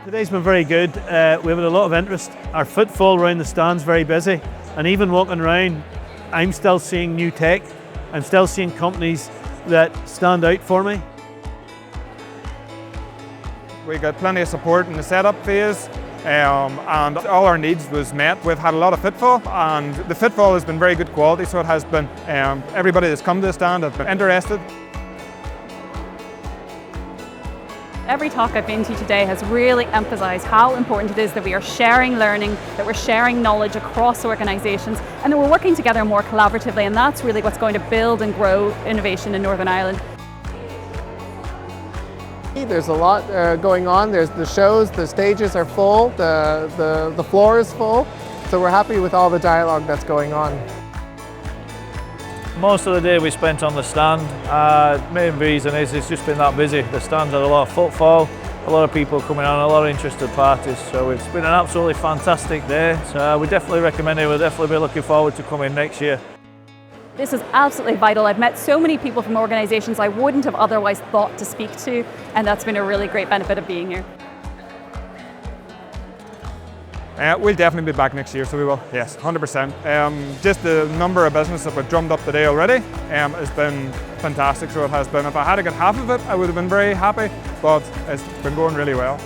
Today's been very good. We've had a lot of interest. Our footfall around the stand's very busy, and even walking around, I'm still seeing new tech. I'm still seeing companies that stand out for me. We got plenty of support in the setup phase, and all our needs was met. We've had a lot of footfall, and the footfall has been very good quality, so it has been. Everybody that's come to the stand has been interested. Every talk I've been to today has really emphasised how important it is that we are sharing learning, that we're sharing knowledge across organisations, and that we're working together more collaboratively, and that's really what's going to build and grow innovation in Northern Ireland. There's a lot going on. There's the shows, the stages are full, the floor is full, so we're happy with all the dialogue that's going on. Most of the day we spent on the stand. Main reason is it's just been that busy. The stand's had a lot of footfall, a lot of people coming on, a lot of interested parties. So it's been an absolutely fantastic day. So we definitely recommend it. We'll definitely be looking forward to coming next year. This is absolutely vital. I've met so many people from organisations I wouldn't have otherwise thought to speak to, and that's been a really great benefit of being here. We'll definitely be back next year, so we will, yes, 100%. Just the number of business that we've drummed up today already has been fantastic, so it has been. If I had to get half of it, I would have been very happy, but it's been going really well.